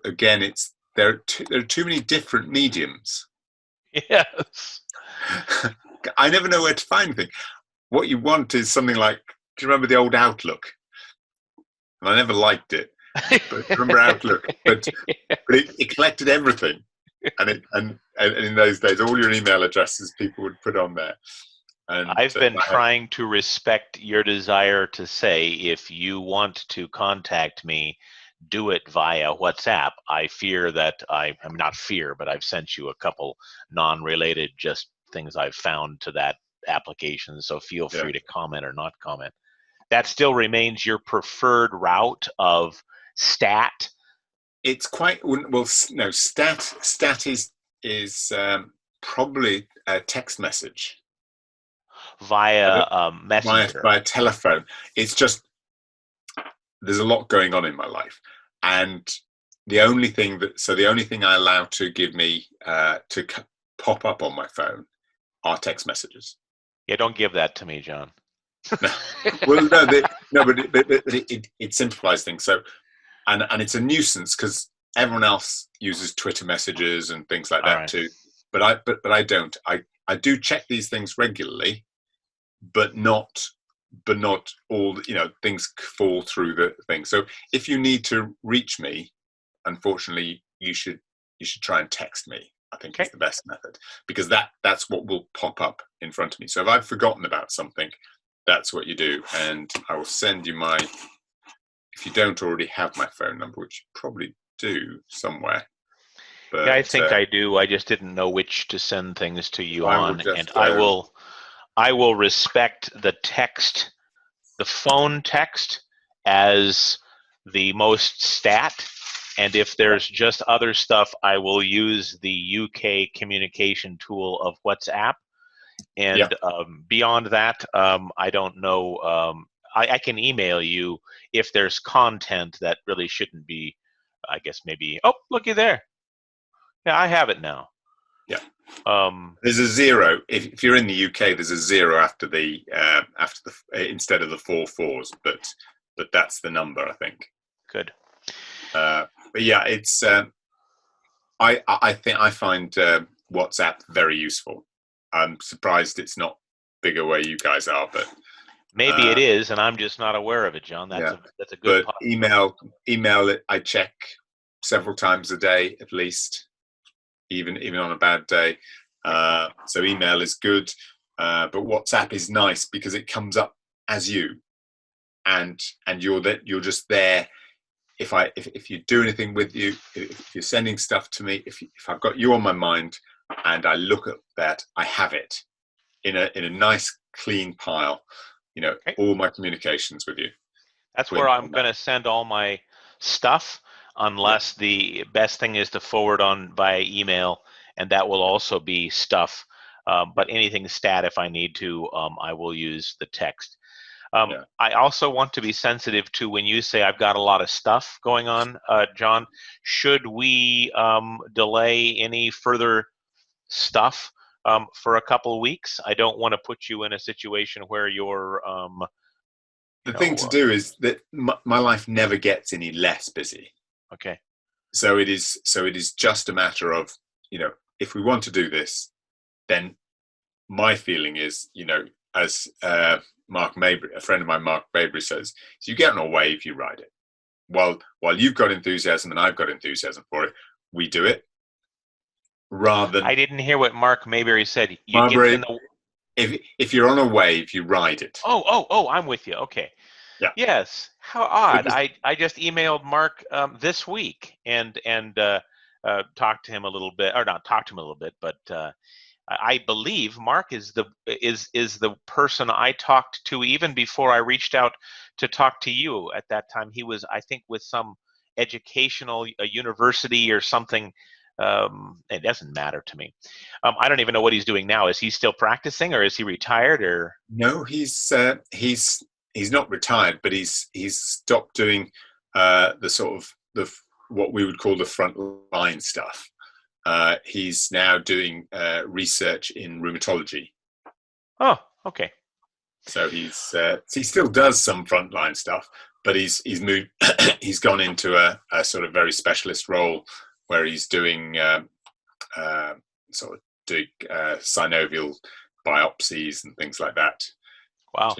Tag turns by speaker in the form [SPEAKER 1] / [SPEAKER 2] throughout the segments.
[SPEAKER 1] again, there are too many different mediums.
[SPEAKER 2] Yes.
[SPEAKER 1] I never know where to find anything. What you want is something like, do you remember the old Outlook? And I never liked it, but remember Outlook? But it collected everything, and in those days, all your email addresses people would put on there. And
[SPEAKER 2] I've been trying to respect your desire to say, if you want to contact me, do it via WhatsApp. I fear that I'm not fear, but I've sent you a couple non-related just things I've found to that application. So feel free to comment or not comment. That still remains your preferred route of stat.
[SPEAKER 1] It's quite well. No, stat is probably a text message
[SPEAKER 2] via messenger,
[SPEAKER 1] via telephone. It's just there's a lot going on in my life, and the only thing I allow to give me to pop up on my phone are text messages.
[SPEAKER 2] Yeah, don't give that to me, John.
[SPEAKER 1] No. Well, no, but it simplifies things. So, and it's a nuisance because everyone else uses Twitter messages and things like that too. But I don't. I do check these things regularly, but not all. Things fall through the thing. So if you need to reach me, unfortunately, you should try and text me. I think is the best method, because that's what will pop up in front of me. So if I've forgotten about something, that's what you do, and I will send you if you don't already have my phone number, which you probably do somewhere. But,
[SPEAKER 2] yeah, I think I do. I just didn't know which to send things to you on, and I will respect the text, the phone text, as the most stat. And if there's just other stuff, I will use the UK communication tool of WhatsApp. And beyond that, I don't know. I can email you if there's content that really shouldn't be, I guess maybe, oh, looky there. Yeah, I have it now.
[SPEAKER 1] Yeah. There's a zero. If you're in the UK, there's a zero after the instead of the 4 4s, but that's the number, I think.
[SPEAKER 2] Good.
[SPEAKER 1] But yeah, it's I find WhatsApp very useful. I'm surprised it's not bigger where you guys are, but
[SPEAKER 2] maybe it is, and I'm just not aware of it, John. That's a good.
[SPEAKER 1] But email it. I check several times a day at least, even on a bad day. So email is good, but WhatsApp is nice because it comes up as you, and you're just there. If you do anything with you, if you're sending stuff to me, if I've got you on my mind and I look at that, I have it in a nice clean pile. All my communications with you.
[SPEAKER 2] That's where I'm going to send all my stuff, unless the best thing is to forward on via email, and that will also be stuff. But anything stat, if I need to, I will use the text. I also want to be sensitive to when you say I've got a lot of stuff going on, John. Should we delay any further stuff for a couple of weeks? I don't want to put you in a situation where you're.
[SPEAKER 1] The thing to do is that my life never gets any less busy.
[SPEAKER 2] Okay.
[SPEAKER 1] So it is just a matter of, if we want to do this, then my feeling is, as Mark Mabry, a friend of mine, Mark Mabry, says, so you get on a wave, you ride it. While you've got enthusiasm and I've got enthusiasm for it, we do it. Rather than
[SPEAKER 2] I didn't hear what Mark Mayberry said.
[SPEAKER 1] If you're on a wave, you ride it.
[SPEAKER 2] Oh, I'm with you. Okay.
[SPEAKER 1] Yeah.
[SPEAKER 2] Yes. How odd. I just emailed Mark this week and talked to him a little bit, or not talked to him a little bit, but I believe Mark is the person I talked to even before I reached out to talk to you. At that time, he was, I think, with some educational university or something. It doesn't matter to me. I don't even know what he's doing now. Is he still practicing, or is he retired? Or
[SPEAKER 1] no, he's not retired, but he's stopped doing the sort of what we would call the front line stuff. He's now doing research in rheumatology.
[SPEAKER 2] Oh, okay.
[SPEAKER 1] So he still does some frontline stuff, but he's moved. He's gone into a sort of very specialist role where he's doing sort of doing synovial biopsies and things like that.
[SPEAKER 2] Wow.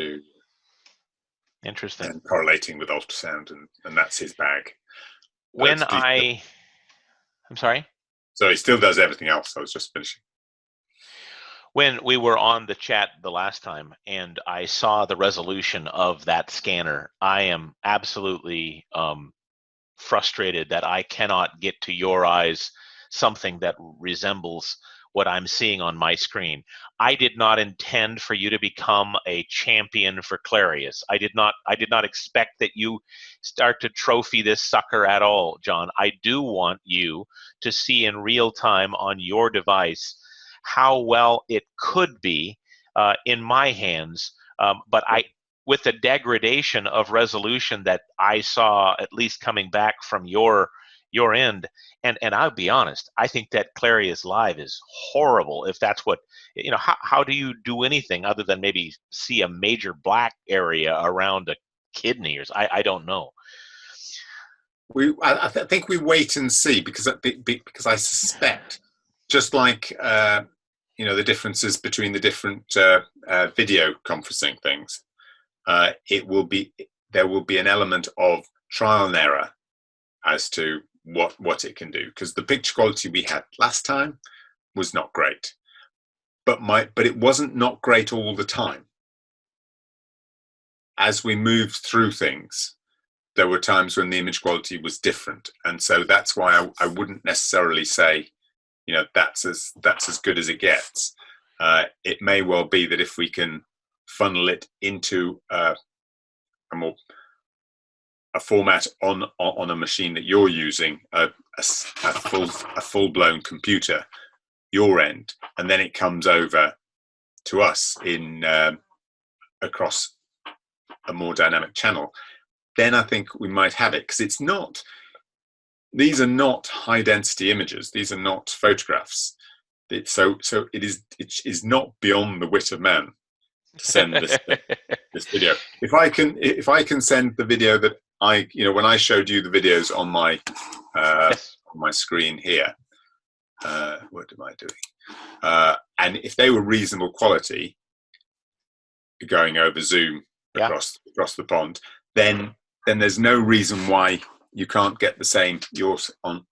[SPEAKER 2] Interesting.
[SPEAKER 1] And correlating with ultrasound, and that's his bag.
[SPEAKER 2] I'm sorry?
[SPEAKER 1] So he still does everything else. I was just finishing.
[SPEAKER 2] When we were on the chat the last time and I saw the resolution of that scanner, I am absolutely frustrated that I cannot get to your eyes something that resembles what I'm seeing on my screen. I did not intend for you to become a champion for Clarius. I did not expect that you start to trophy this sucker at all, John. I do want you to see in real time on your device how well it could be in my hands. But with the degradation of resolution that I saw, at least coming back from your end, and I'll be honest, I think that Clarius Live is horrible. If that's what, how do you do anything other than maybe see a major black area around a kidney or I don't know.
[SPEAKER 1] I think we wait and see because I suspect, just like the differences between the different video conferencing things, there will be an element of trial and error as to what it can do, because the picture quality we had last time was not great, but it wasn't not great all the time. As we moved through things, there were times when the image quality was different, and so that's why I wouldn't necessarily say that's as good as it gets. It may well be that if we can funnel it into a format on a machine that you're using, a full-blown computer, your end, and then it comes over to us in across a more dynamic channel, then I think we might have it, because these are not high-density images. These are not photographs. So it is not beyond the wit of man to send this video. If I can send the video that when I showed you the videos on my
[SPEAKER 2] yes.
[SPEAKER 1] on my screen here, what am I doing? And if they were reasonable quality, going over Zoom across the pond, then there's no reason why you can't get the same on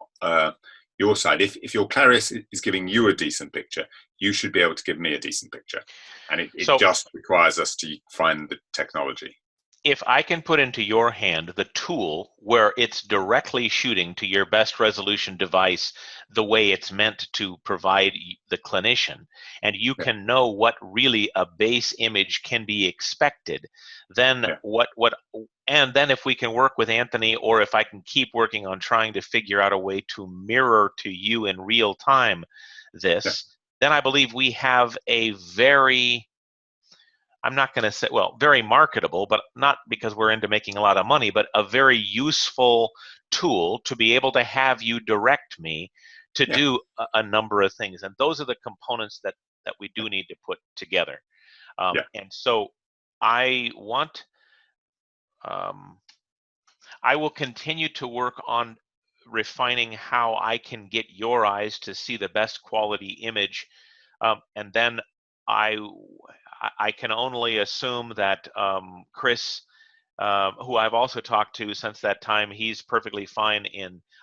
[SPEAKER 1] your side. If your Clarius is giving you a decent picture, you should be able to give me a decent picture, and it just requires us to find the technology.
[SPEAKER 2] If I can put into your hand the tool where it's directly shooting to your best resolution device the way it's meant to provide the clinician, and you can know what really a base image can be expected, then and then if we can work with Anthony, or if I can keep working on trying to figure out a way to mirror to you in real time then I believe we have a very, I'm not going to say, very marketable, but not because we're into making a lot of money, but a very useful tool to be able to have you direct me to do a number of things. And those are the components that we do need to put together. And so I will continue to work on refining how I can get your eyes to see the best quality image. And then I can only assume that Chris, who I've also talked to since that time, he's perfectly fine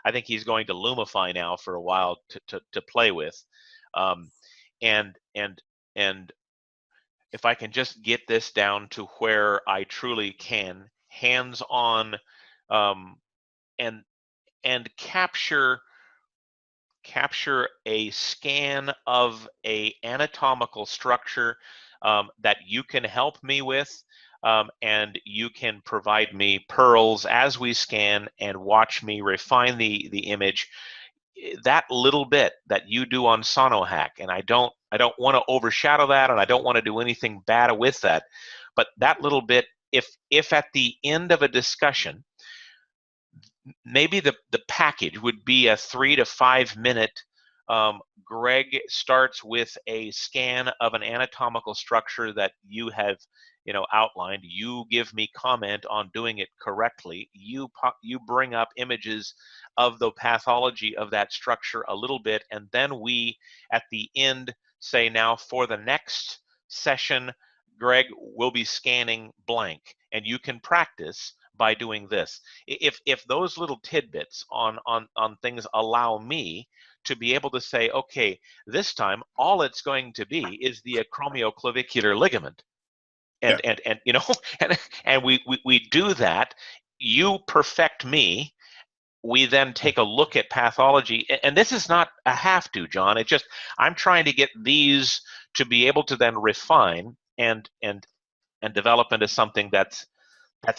[SPEAKER 2] I think he's going to Lumify now for a while to play with. And if I can just get this down to where I truly can, hands-on, and capture a scan of a anatomical structure that you can help me with, and you can provide me pearls as we scan and watch me refine the image. That little bit that you do on SonoHack, and I don't want to overshadow that, and I don't want to do anything bad with that, but that little bit, if at the end of a discussion, maybe the package would be a 3 to 5 minute Greg starts with a scan of an anatomical structure that you have, outlined. You give me comment on doing it correctly. You bring up images of the pathology of that structure a little bit, and then we, at the end, say, now for the next session, Greg will be scanning blank, and you can practice by doing this. If those little tidbits on things allow me to be able to say, okay, this time all it's going to be is the acromioclavicular ligament, and and we do that. You perfect me. We then take a look at pathology, and this is not a have to, John. It's just I'm trying to get these to be able to then refine and develop into something that's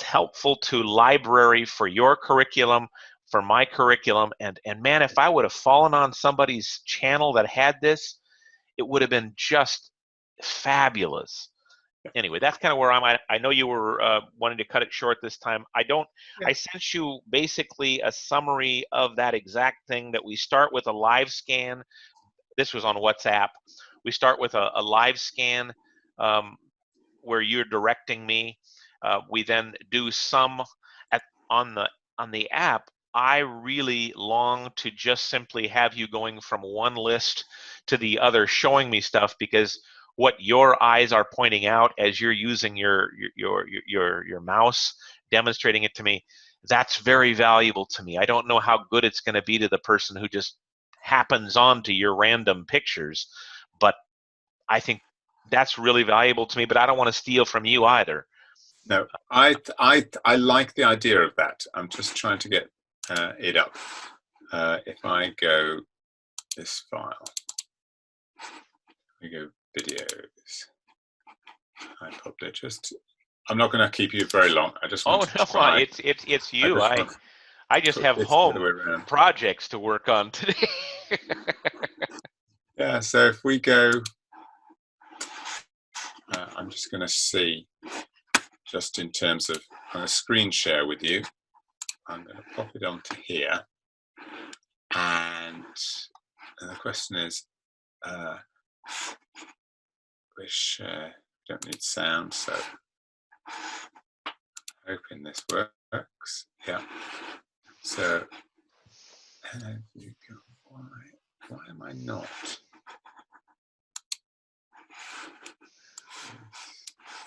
[SPEAKER 2] helpful to library for your curriculum, for my curriculum, and man, if I would have fallen on somebody's channel that had this, it would have been just fabulous. Anyway, that's kind of where I'm at. I know you were wanting to cut it short this time. I sent you basically a summary of that exact thing, that we start with a live scan. This was on WhatsApp. We start with a live scan where you're directing me. We then do some on the app. I really long to just simply have you going from one list to the other, showing me stuff, because what your eyes are pointing out as you're using your mouse, demonstrating it to me, that's very valuable to me. I don't know how good it's going to be to the person who just happens onto your random pictures, but I think that's really valuable to me. But I don't want to steal from you either.
[SPEAKER 1] No, I like the idea of that. I'm just trying to get it up. If I go this file, we go videos. I popped it. I'm not going to keep you very long. I just want to try.
[SPEAKER 2] It's you. I just have home projects to work on today.
[SPEAKER 1] Yeah. So if we go, I'm just going to see, just in terms of, I'm going to screen share with you. I'm going to pop it onto here, and the question is, which don't need sound, so hoping this works. Yeah. So, why am I not?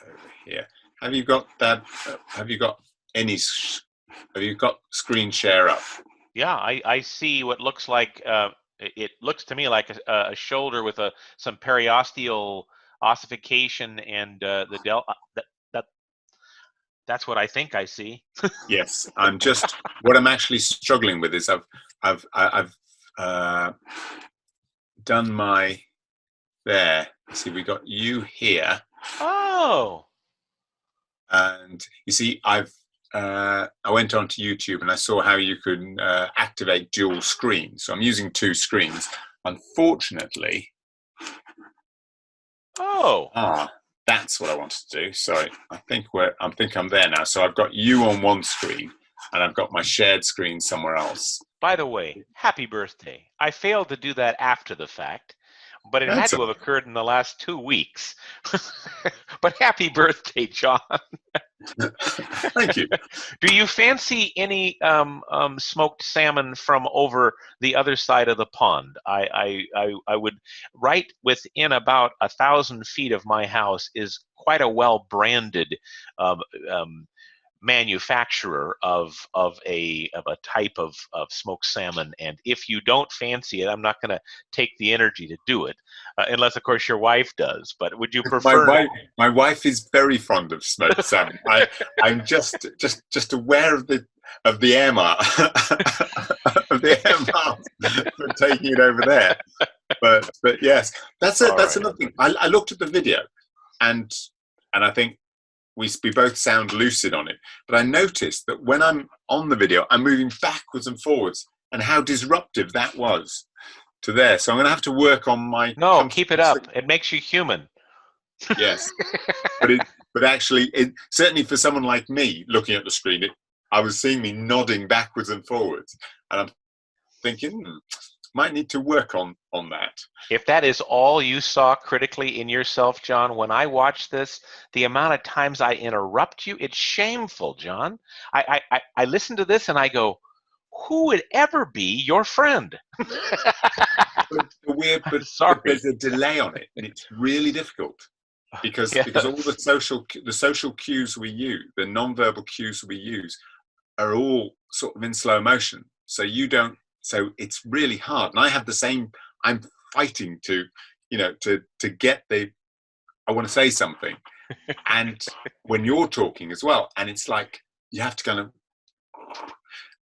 [SPEAKER 1] Over here. Have you got that? Have you got screen share up?
[SPEAKER 2] Yeah, I see what looks like. It looks to me like a shoulder with some periosteal ossification, and that's what I think I see.
[SPEAKER 1] Yes, what I'm actually struggling with is I've done my there. See, we got you here.
[SPEAKER 2] Oh.
[SPEAKER 1] And you see, I went onto YouTube and I saw how you can activate dual screens. So I'm using two screens. Unfortunately.
[SPEAKER 2] Oh.
[SPEAKER 1] That's what I wanted to do. Sorry, I think I'm there now. So I've got you on one screen, and I've got my shared screen somewhere else.
[SPEAKER 2] By the way, happy birthday. I failed to do that after the fact, but it had to have occurred in the last 2 weeks. But happy birthday, John.
[SPEAKER 1] Thank you.
[SPEAKER 2] Do you fancy any smoked salmon from over the other side of the pond? I would, right within about 1,000 feet of my house is quite a well-branded manufacturer of a type of smoked salmon, and if you don't fancy it, I'm not going to take the energy to do it, unless of course your wife does. But would you prefer?
[SPEAKER 1] My wife is very fond of smoked salmon. I'm just aware of the air miles for taking it over there. But yes, that's another thing. I looked at the video, and I think we both sound lucid on it, but I noticed that when I'm on the video, I'm moving backwards and forwards, and how disruptive that was to there. So I'm going to have to work on my.
[SPEAKER 2] No, keep it up. It makes you human.
[SPEAKER 1] Yes, but actually, certainly for someone like me looking at the screen, I was seeing me nodding backwards and forwards, and I'm thinking, might need to work on that.
[SPEAKER 2] If that is all you saw critically in yourself, John, when I watch this, the amount of times I interrupt you, it's shameful, John. I listen to this and I go, who would ever be your friend?
[SPEAKER 1] But
[SPEAKER 2] Sorry.
[SPEAKER 1] There's a delay on it, and it's really difficult because all the social cues we use, the non-verbal cues we use, are all sort of in slow motion. So it's really hard. And I have the same. I'm fighting to get I want to say something, and when you're talking as well, and it's like you have to kind of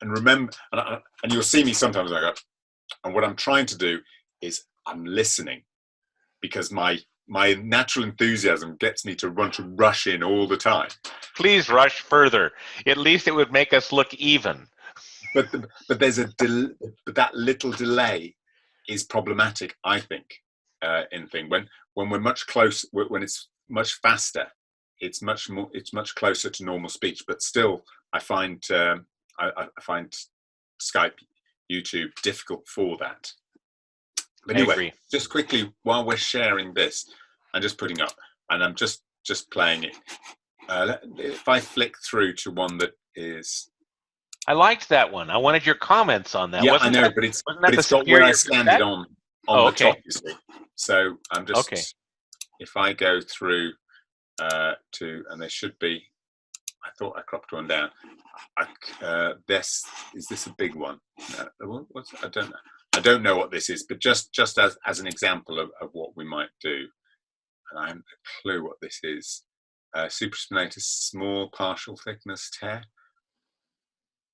[SPEAKER 1] and remember, and you'll see me sometimes I go, and what I'm trying to do is I'm listening, because my natural enthusiasm gets me to want to rush in all the time.
[SPEAKER 2] Please rush further. At least it would make us look even.
[SPEAKER 1] But there's but that little delay is problematic, I think, in thing when we're much closer, when it's much faster, it's much closer to normal speech. But still, I find Skype, YouTube difficult for that. But anyway, just quickly, while we're sharing this, I'm just putting up, and I'm just playing it. If I flick through to one that is,
[SPEAKER 2] I liked that one. I wanted your comments on that.
[SPEAKER 1] Yeah, I know, but it's got where I scanned it on the top, you see. So I'm just, if I go through and there should be, I thought I cropped one down. Is this a big one? No, I don't know. I don't know what this is, but just as an example of what we might do, and I haven't a clue what this is. Supraspinatus small partial thickness tear.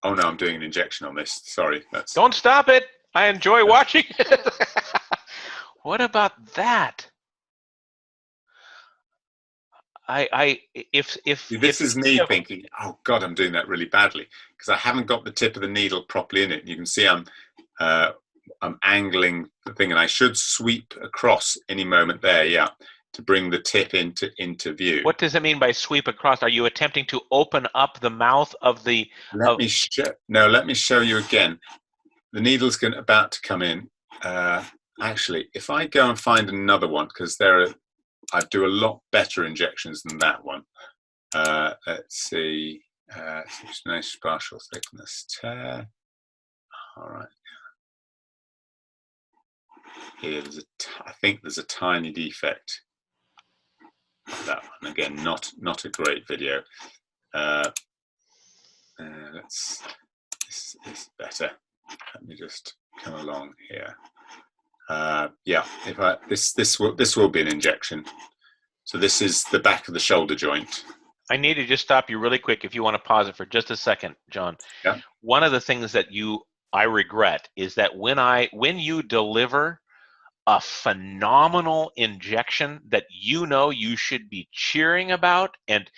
[SPEAKER 1] Oh no, I'm doing an injection on this. Sorry,
[SPEAKER 2] Don't stop it. I enjoy watching it. What about that? If
[SPEAKER 1] this is me thinking, oh God, I'm doing that really badly because I haven't got the tip of the needle properly in it. You can see I'm angling the thing, and I should sweep across any moment there, to bring the tip into view.
[SPEAKER 2] What does it mean by sweep across? Are you attempting to open up the mouth of the?
[SPEAKER 1] Let me show you again. The needle's about to come in. Actually, if I go and find another one, because I do a lot better injections than that one. Let's see, partial thickness tear. All right. Here, I think there's a tiny defect. That one again, not a great video. This is better. Let me just come along here. If this will be an injection. So this is the back of the shoulder joint.
[SPEAKER 2] I need to just stop you really quick if you want to pause it for just a second, John.
[SPEAKER 1] Yeah.
[SPEAKER 2] One of the things that I regret is that when you deliver a phenomenal injection that you should be cheering about, and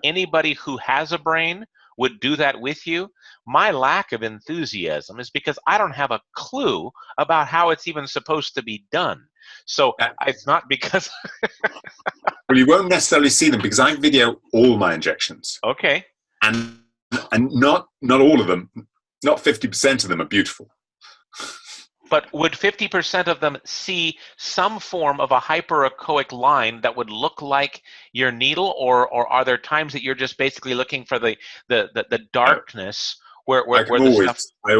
[SPEAKER 2] anybody who has a brain would do that with you, my lack of enthusiasm is because I don't have a clue about how it's even supposed to be done. So it's not because...
[SPEAKER 1] Well, you won't necessarily see them because I video all my injections.
[SPEAKER 2] Okay.
[SPEAKER 1] And not all of them, not 50% of them are beautiful.
[SPEAKER 2] But would 50% of them see some form of a hyperechoic line that would look like your needle, or are there times that you're just basically looking for the darkness where the stuff?
[SPEAKER 1] I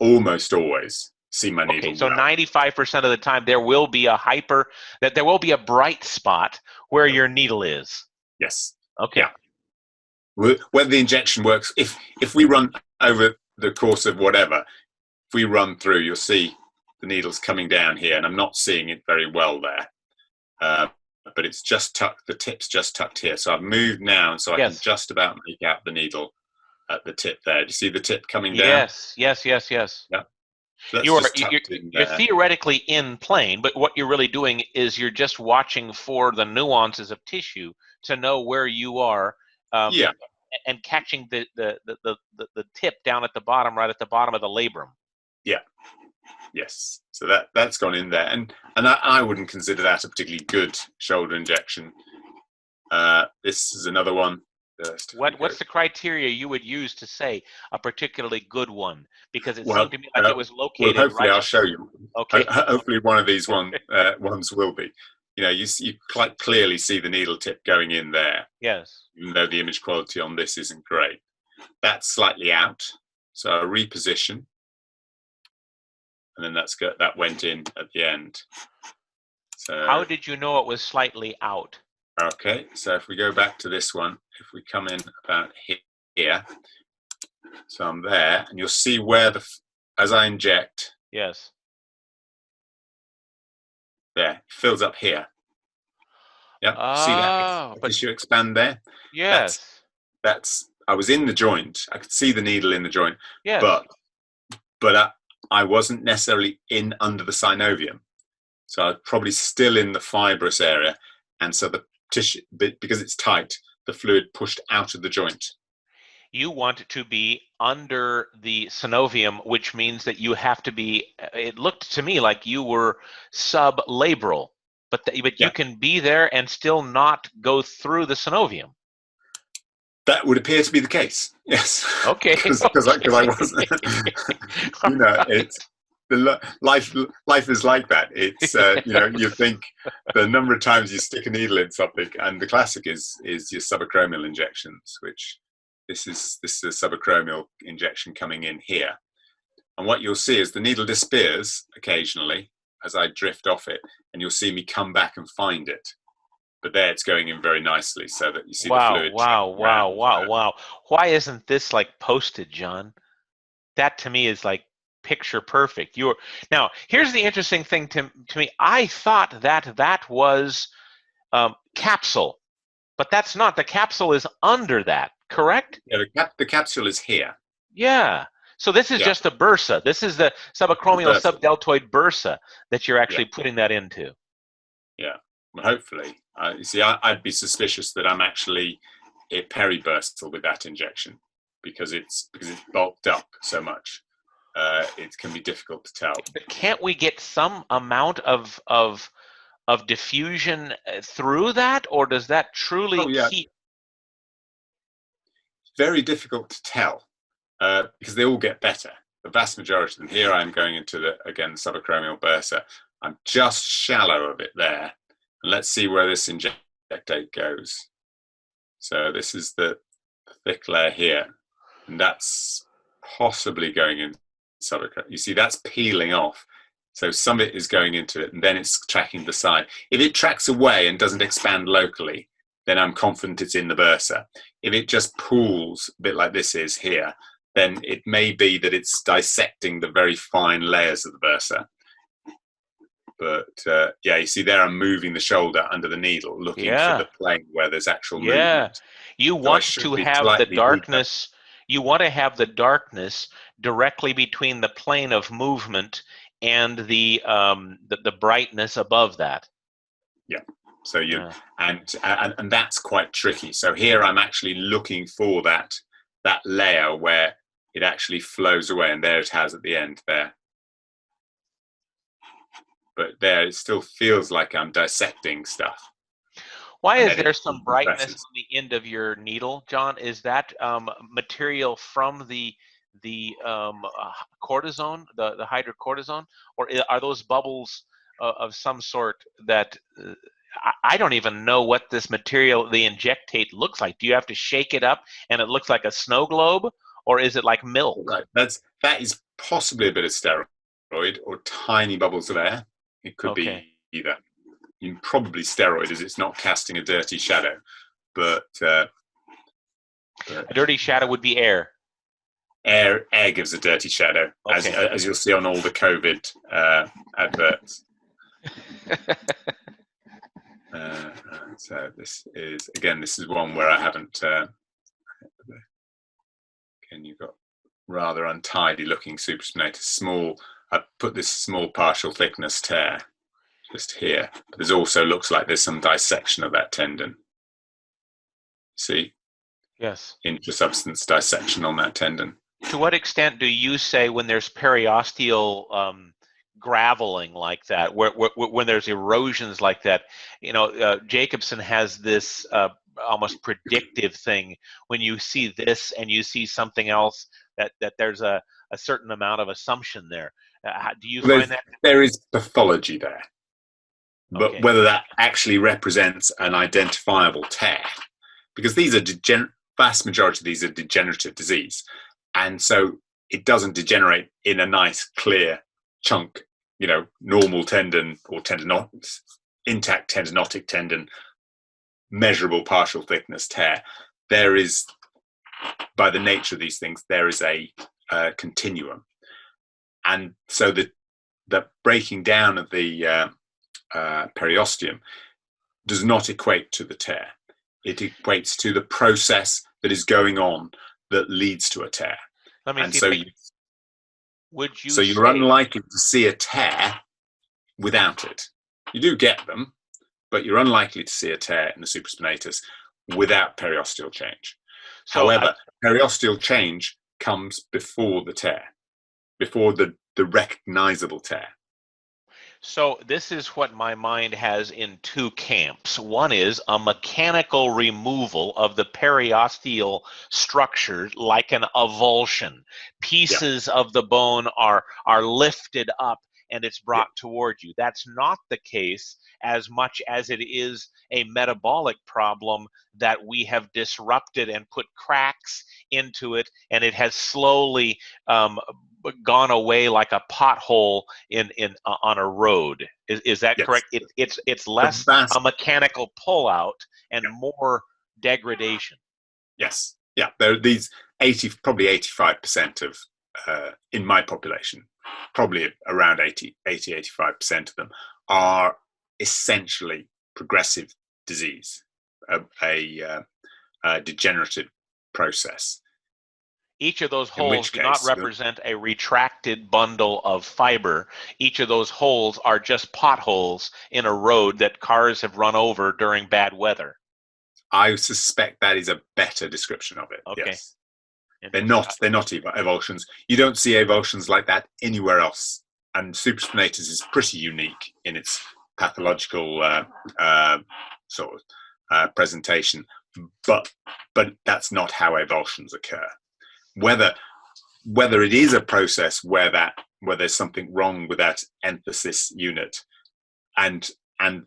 [SPEAKER 1] almost always see my needle.
[SPEAKER 2] Okay, so 95% of the time there will be there will be a bright spot where your needle is.
[SPEAKER 1] Yes.
[SPEAKER 2] Okay.
[SPEAKER 1] Yeah. When the injection works, if we run over the course of whatever, if we run through, you'll see the needle's coming down here, and I'm not seeing it very well there. But it's just tucked, the tip's just tucked here. So I've moved now, and so I can just about make out the needle at the tip there. Do you see the tip coming down?
[SPEAKER 2] Yes.
[SPEAKER 1] Yeah. So
[SPEAKER 2] you're theoretically in plane, but what you're really doing is you're just watching for the nuances of tissue to know where you are. And catching the tip down at the bottom, right at the bottom of the labrum.
[SPEAKER 1] Yeah. Yes. So that's gone in there, and I wouldn't consider that a particularly good shoulder injection. This is another one.
[SPEAKER 2] What's the criteria you would use to say a particularly good one? Because it
[SPEAKER 1] Well,
[SPEAKER 2] seemed to me like it was located
[SPEAKER 1] hopefully
[SPEAKER 2] right.
[SPEAKER 1] I'll show you.
[SPEAKER 2] Okay.
[SPEAKER 1] Hopefully one of these ones will be. You quite clearly see the needle tip going in there.
[SPEAKER 2] Yes.
[SPEAKER 1] Even though the image quality on this isn't great. That's slightly out, so I reposition, and then that went in at the end. So
[SPEAKER 2] how did you know it was slightly out?
[SPEAKER 1] Okay, so if we go back to this one, if we come in about here, so I'm there, and you'll see where as I inject.
[SPEAKER 2] Yes.
[SPEAKER 1] There, it fills up here. Yep. See that? But you expand there.
[SPEAKER 2] Yes.
[SPEAKER 1] That's. I was in the joint. I could see the needle in the joint.
[SPEAKER 2] Yes.
[SPEAKER 1] But I wasn't necessarily in under the synovium, so I was probably still in the fibrous area, and so the tissue, because it's tight, the fluid pushed out of the joint.
[SPEAKER 2] You want it to be under the synovium, which means that you have to be. It looked to me like you were sublabral, but you can be there and still not go through the synovium.
[SPEAKER 1] That would appear to be the case. Yes.
[SPEAKER 2] Okay.
[SPEAKER 1] Because I wasn't. It's life is like that. It's you think the number of times you stick a needle in something, and the classic is your subacromial injections, which this is a subacromial injection coming in here, and what you'll see is the needle disappears occasionally as I drift off it, and you'll see me come back and find it. But there it's going in very nicely, so that you see the fluid.
[SPEAKER 2] Wow. Why isn't this like posted, John? That to me is like picture perfect. Now, here's the interesting thing to me. I thought that was capsule, but that's not. The capsule is under that, correct?
[SPEAKER 1] Yeah, the capsule is here.
[SPEAKER 2] Yeah. So this is just a bursa. This is the subacromial subdeltoid bursa that you're actually putting that into.
[SPEAKER 1] Yeah. Well, hopefully. You see, I'd be suspicious that I'm actually peribursal with that injection because it's bulked up so much. It can be difficult to tell.
[SPEAKER 2] But can't we get some amount of diffusion through that, or does that truly keep?
[SPEAKER 1] Very difficult to tell because they all get better. The vast majority of them. Here I'm going into the subacromial bursa. I'm just shallow of it there. And let's see where this injectate goes. So this is the thick layer here, and that's possibly going in subacromial. You see, that's peeling off. So some of it is going into it, and then it's tracking the side. If it tracks away and doesn't expand locally, then I'm confident it's in the bursa. If it just pools a bit like this is here, then it may be that it's dissecting the very fine layers of the bursa. But you see there I'm moving the shoulder under the needle, looking for the plane where there's actual movement.
[SPEAKER 2] You want to have the darkness. You want to have the darkness directly between the plane of movement and the brightness above that.
[SPEAKER 1] Yeah. So and that's quite tricky. So here I'm actually looking for that layer where it actually flows away, and there it has at the end there. But there it still feels like I'm dissecting stuff.
[SPEAKER 2] Why is there some brightness on the end of your needle, John? Is that material from the cortisone, the hydrocortisone, or are those bubbles of some sort that I don't even know what this material, the injectate, looks like? Do you have to shake it up and it looks like a snow globe, or is it like milk?
[SPEAKER 1] Right. That is possibly a bit of steroid or tiny bubbles of air. It could be either. Probably steroid, as it's not casting a dirty shadow. But a
[SPEAKER 2] dirty shadow would be air.
[SPEAKER 1] Air gives a dirty shadow, as you'll see on all the COVID adverts. So this is one where I haven't. Again, you've got rather untidy looking supraspinatus. Small. I put this small partial thickness tear just here. But there's also looks like there's some dissection of that tendon. See?
[SPEAKER 2] Yes.
[SPEAKER 1] Intrasubstance dissection on that tendon.
[SPEAKER 2] To what extent do you say when there's periosteal graveling like that, when there's erosions like that? Jacobson has this almost predictive thing when you see this and you see something else, that there's a certain amount of assumption there. Do you find that?
[SPEAKER 1] There is pathology there, but
[SPEAKER 2] Okay.
[SPEAKER 1] whether that actually represents an identifiable tear, because these are vast majority of these are degenerative disease, and so it doesn't degenerate in a nice clear chunk, normal tendon or intact tendinotic tendon, measurable partial thickness tear. There is, by the nature of these things, there is a continuum, and so the breaking down of the periosteum does not equate to the tear. It equates to the process that is going on that leads to a tear.
[SPEAKER 2] Let me see.
[SPEAKER 1] So you're unlikely to see a tear without it. You do get them, but you're unlikely to see a tear in the supraspinatus without periosteal change. However, periosteal change comes before the tear, before the recognizable tear.
[SPEAKER 2] So this is what my mind has in two camps. One is a mechanical removal of the periosteal structure, like an avulsion. Pieces of the bone are lifted up and it's brought toward you. That's not the case as much as it is a metabolic problem that we have disrupted and put cracks into it, and it has slowly gone away like a pothole on a road. Is that correct? It's less a mechanical pullout and more degradation.
[SPEAKER 1] Yes. Yeah. There are these probably 85% of in my population, probably around 85% of them are essentially progressive disease, a degenerative process.
[SPEAKER 2] Each of those holes do not represent a retracted bundle of fiber. Each of those holes are just potholes in a road that cars have run over during bad weather.
[SPEAKER 1] I suspect that is a better description of it. Okay. Yes. They're not avulsions. You don't see avulsions like that anywhere else. And supraspinatus is pretty unique in its pathological presentation. But that's not how avulsions occur. Whether it is a process where there's something wrong with that emphasis unit, and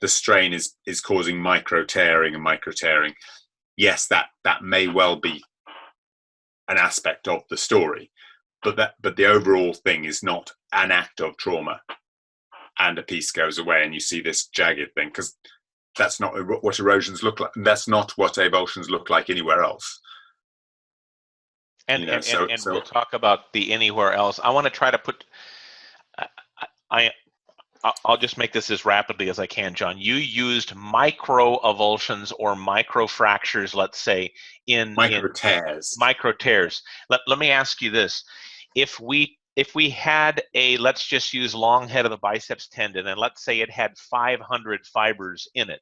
[SPEAKER 1] the strain is causing micro tearing, yes, that may well be an aspect of the story, but the overall thing is not an act of trauma and a piece goes away and you see this jagged thing, because that's not what erosions look like. That's not what avulsions look like anywhere else.
[SPEAKER 2] And we'll talk about the anywhere else. I want to try to put. I'll just make this as rapidly as I can, John. You used micro avulsions or micro fractures, let's say, in
[SPEAKER 1] micro tears.
[SPEAKER 2] Micro tears. Let me ask you this: if we had let's just use long head of the biceps tendon, and let's say it had 500 fibers in it.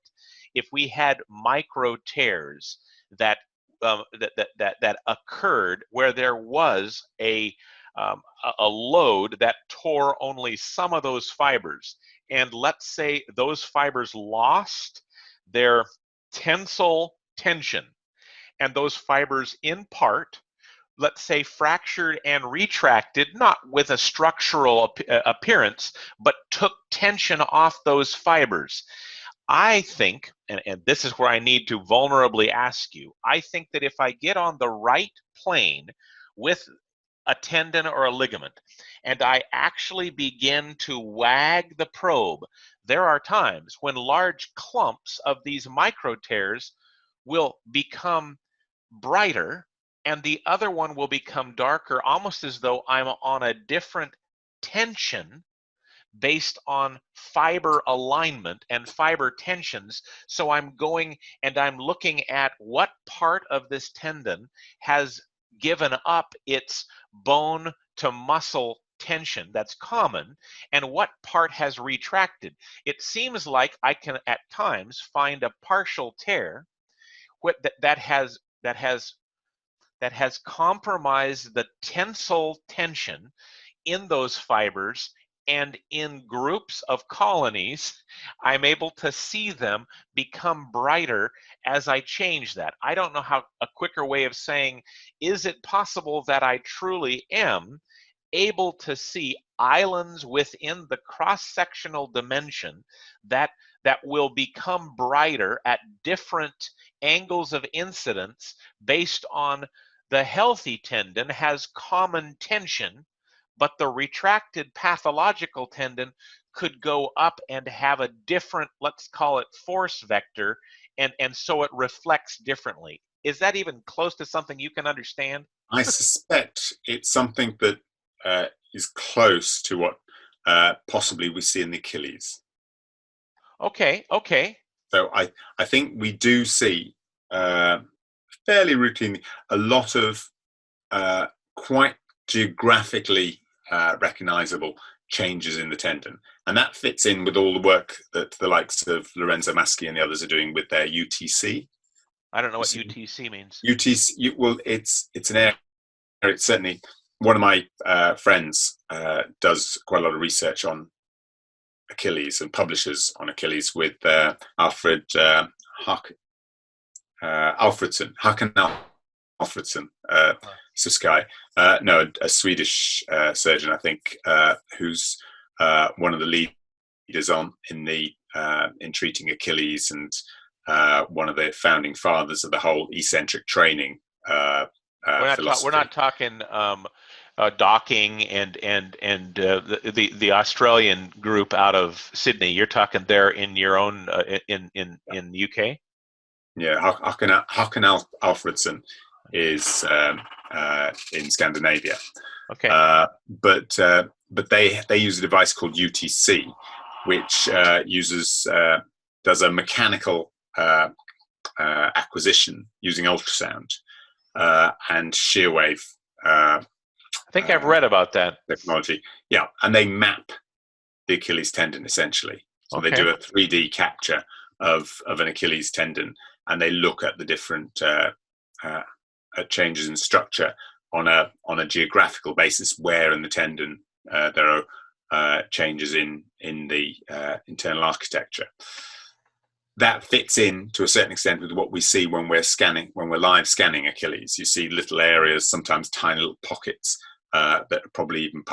[SPEAKER 2] If we had micro tears that occurred where there was a load that tore only some of those fibers, and let's say those fibers lost their tensile tension, and those fibers in part, let's say, fractured and retracted, not with a structural appearance, but took tension off those fibers. I think, and this is where I need to vulnerably ask you, I think that if I get on the right plane with a tendon or a ligament, and I actually begin to wag the probe, there are times when large clumps of these micro tears will become brighter and the other one will become darker, almost as though I'm on a different tension based on fiber alignment and fiber tensions. So I'm going and I'm looking at what part of this tendon has given up its bone to muscle tension that's common, and what part has retracted. It seems like I can at times find a partial tear that has compromised the tensile tension in those fibers, And in groups of colonies, I'm able to see them become brighter as I change that. I don't know how a quicker way of saying, is it possible that I truly am able to see islands within the cross-sectional dimension that will become brighter at different angles of incidence based on the healthy tendon has common tension, but the retracted pathological tendon could go up and have a different, let's call it force vector, and so it reflects differently. Is that even close to something you can understand?
[SPEAKER 1] I suspect it's something that is close to what possibly we see in the Achilles.
[SPEAKER 2] Okay.
[SPEAKER 1] So I think we do see fairly routinely a lot of quite geographically recognizable changes in the tendon. And that fits in with all the work that the likes of Lorenzo Maschi and the others are doing with their UTC.
[SPEAKER 2] I don't know what UTC means.
[SPEAKER 1] UTC, well, it's an area. It's certainly one of my friends does quite a lot of research on Achilles and publishes on Achilles with Alfredsson, Håkan Alfredsson, Suskai, a Swedish surgeon, I think, who's one of the leaders in treating Achilles, and one of the founding fathers of the whole eccentric training philosophy.
[SPEAKER 2] We're not talking docking and the Australian group out of Sydney. You're talking there in your own in UK.
[SPEAKER 1] Yeah, Håkan Alfredsson is in Scandinavia.
[SPEAKER 2] Okay.
[SPEAKER 1] But they use a device called UTC, which does a mechanical acquisition using ultrasound and shear wave.
[SPEAKER 2] I think I've read about that
[SPEAKER 1] technology. Yeah, and they map the Achilles tendon essentially. So they do a 3D capture of an Achilles tendon, and they look at the different changes in structure on a geographical basis, where in the tendon there are changes in the internal architecture. That fits in to a certain extent with what we see when we're live scanning Achilles. You see little areas, sometimes tiny little pockets that are probably even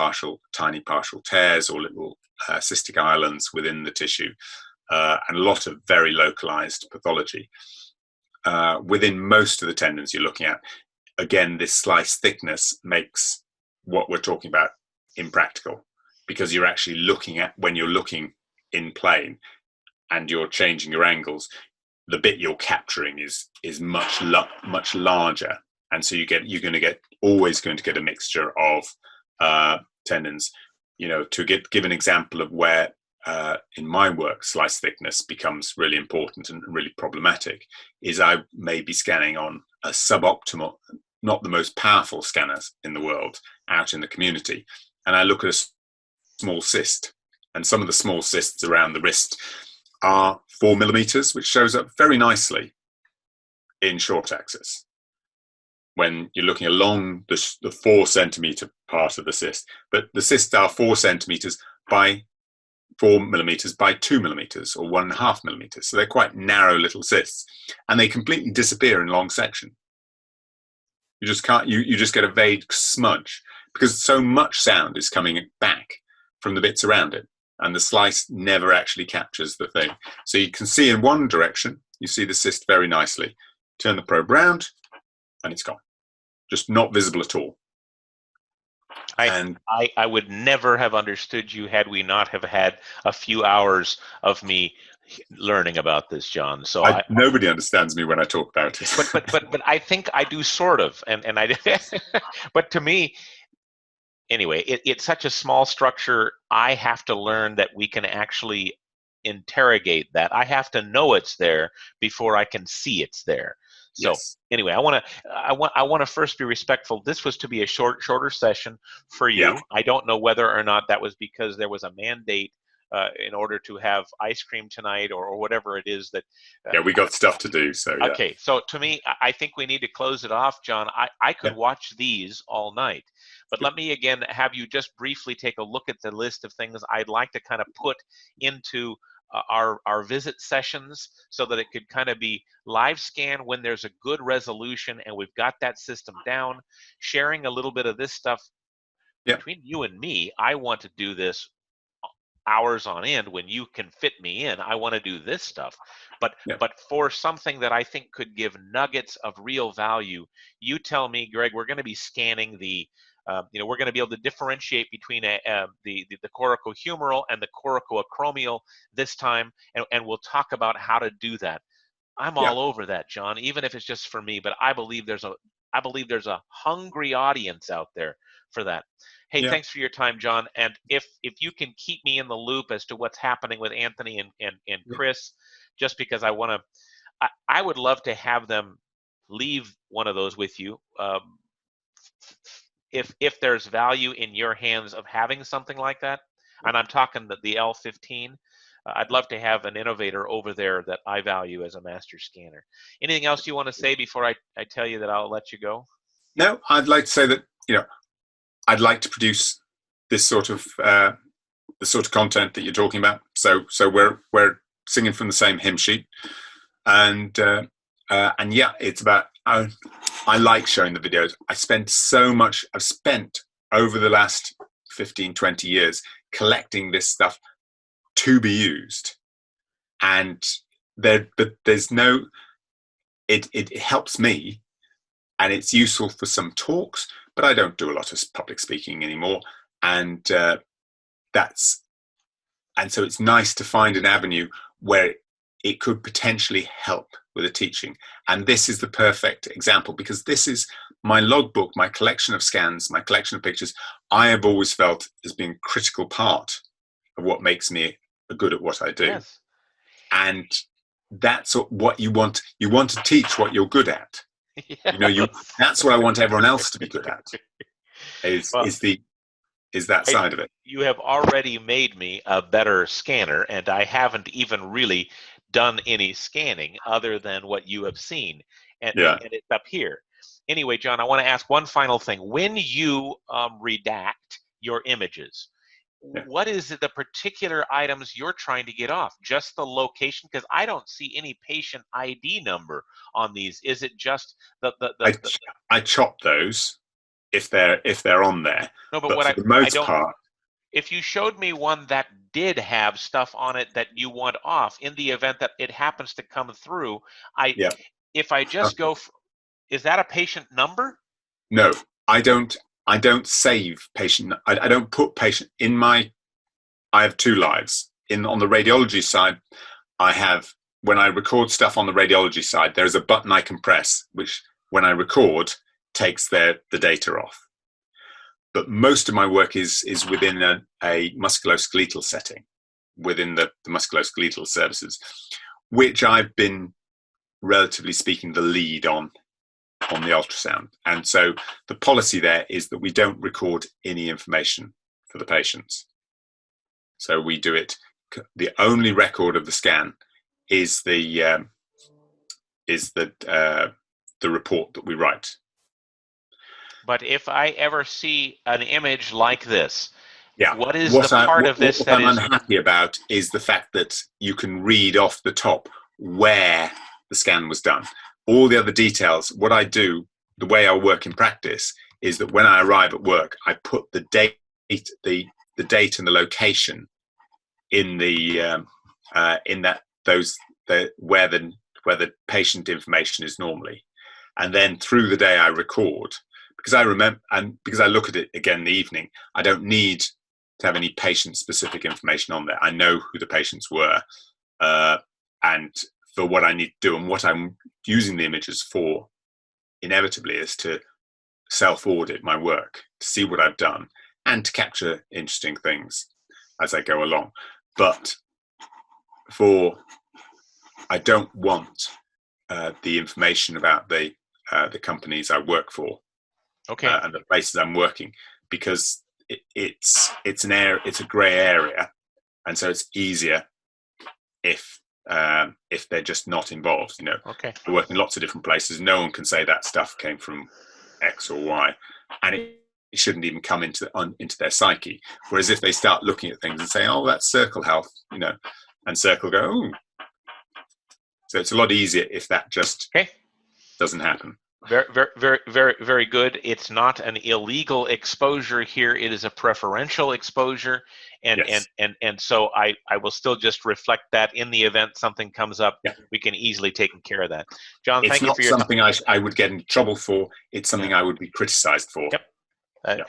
[SPEAKER 1] tiny partial tears or little cystic islands within the tissue, and a lot of very localized pathology. Within most of the tendons you're looking at, again, this slice thickness makes what we're talking about impractical, because you're actually looking at, when you're looking in plane and you're changing your angles, the bit you're capturing is much larger, and so you're always going to get a mixture of tendons. To give an example of where in my work slice thickness becomes really important and really problematic, is I may be scanning on a suboptimal, not the most powerful scanners in the world out in the community, and I look at a small cyst, and some of the small cysts around the wrist are 4 millimeters, which shows up very nicely in short axis when you're looking along the 4 centimeter part of the cyst. But the cysts are 4 centimeters by 4 millimeters by 2 millimeters or 1.5 millimeters. So they're quite narrow little cysts, and they completely disappear in long section. You just can't, you just get a vague smudge because so much sound is coming back from the bits around it, and the slice never actually captures the thing. So you can see in one direction, you see the cyst very nicely. Turn the probe round and it's gone. Just not visible at all.
[SPEAKER 2] I would never have understood you had we not have had a few hours of me learning about this, John. So
[SPEAKER 1] nobody understands me when I talk about it.
[SPEAKER 2] but I think I do sort of, and I. But to me, anyway, it's such a small structure. I have to learn that we can actually interrogate that. I have to know it's there before I can see it's there. So yes. Anyway, I want to first be respectful. This was to be a shorter session for you. Yeah. I don't know whether or not that was because there was a mandate in order to have ice cream tonight or whatever it is that.
[SPEAKER 1] Yeah, we got stuff to do. So yeah.
[SPEAKER 2] Okay, so to me, I think we need to close it off, John. I could watch these all night, but let me again have you just briefly take a look at the list of things I'd like to kind of put into our visit sessions so that it could kind of be live scan when there's a good resolution and we've got that system down, sharing a little bit of this stuff between you and me. I want to do this hours on end when you can fit me in. I want to do this stuff, but for something that I think could give nuggets of real value, you tell me, Greg, we're going to be scanning the we're going to be able to differentiate between the coracohumeral and the coracoacromial this time, and we'll talk about how to do that. I'm all over that, John, even if it's just for me, but I believe there's a hungry audience out there for that. Hey, thanks for your time, John. And if you can keep me in the loop as to what's happening with Anthony and Chris, just because I would love to have them leave one of those with you. If there's value in your hands of having something like that, and I'm talking the L15, I'd love to have an innovator over there that I value as a master scanner. Anything else you want to say before I tell you that I'll let you go?
[SPEAKER 1] No, I'd like to say that, I'd like to produce this sort of content that you're talking about. So we're singing from the same hymn sheet, and it's about. I like showing the videos. I've spent over the last 15, 20 years collecting this stuff to be used, and there's no. It helps me, and it's useful for some talks. But I don't do a lot of public speaking anymore, and so it's nice to find an avenue where it could potentially help with the teaching. And this is the perfect example, because this is my logbook, my collection of scans, my collection of pictures. I have always felt as being a critical part of what makes me good at what I do.
[SPEAKER 2] Yes.
[SPEAKER 1] And that's what you want. You want to teach what you're good at. Yes. That's what I want everyone else to be good at. Is that side of it.
[SPEAKER 2] You have already made me a better scanner, and I haven't even really done any scanning other than what you have seen, and it's up here. Anyway, John, I want to ask one final thing. When you redact your images, what is the particular items you're trying to get off? Just the location? Because I don't see any patient ID number on these. Is it just
[SPEAKER 1] I chop those if they're on there.
[SPEAKER 2] No, but
[SPEAKER 1] for the most part,
[SPEAKER 2] if you showed me one that did have stuff on it that you want off, in the event that it happens to come through, if I just go, is that a patient number?
[SPEAKER 1] No, I don't save patient. I don't put patient in my. I have two lives. On the radiology side, I have, when I record stuff on the radiology side, there's a button I can press, which when I record takes the data off. But most of my work is within a musculoskeletal setting, within the musculoskeletal services, which I've been, relatively speaking, the lead on the ultrasound. And so the policy there is that we don't record any information for the patients. So we do it. The only record of the scan is the report that we write.
[SPEAKER 2] But if I ever see an image like this, what is the part of this that
[SPEAKER 1] I'm unhappy about is the fact that you can read off the top where the scan was done. All the other details, what I do, the way I work in practice, is that when I arrive at work, I put the date and the location in where the patient information is normally, and then through the day I record, because I remember, and because I look at it again in the evening, I don't need to have any patient specific information on there. I know who the patients were, and for what I need to do, and what I'm using the images for inevitably is to self-audit my work, to see what I've done, and to capture interesting things as I go along. But I don't want the information about the companies I work for, and the places I'm working, because it's a grey area, and so it's easier if they're just not involved.
[SPEAKER 2] Okay.
[SPEAKER 1] They work in lots of different places. No one can say that stuff came from X or Y, and it shouldn't even come into their psyche. Whereas if they start looking at things and say, "Oh, that's Circle Health," and Circle go, "Oh," so it's a lot easier if that just doesn't happen.
[SPEAKER 2] Very, very, very, very, very good. It's not an illegal exposure here. It is a preferential exposure, and
[SPEAKER 1] yes.
[SPEAKER 2] and so I will still just reflect that in the event something comes up, we can easily take care of that. John, thank you for your time.
[SPEAKER 1] It's not something I would get in trouble for. It's something I would be criticized for.
[SPEAKER 2] Yep.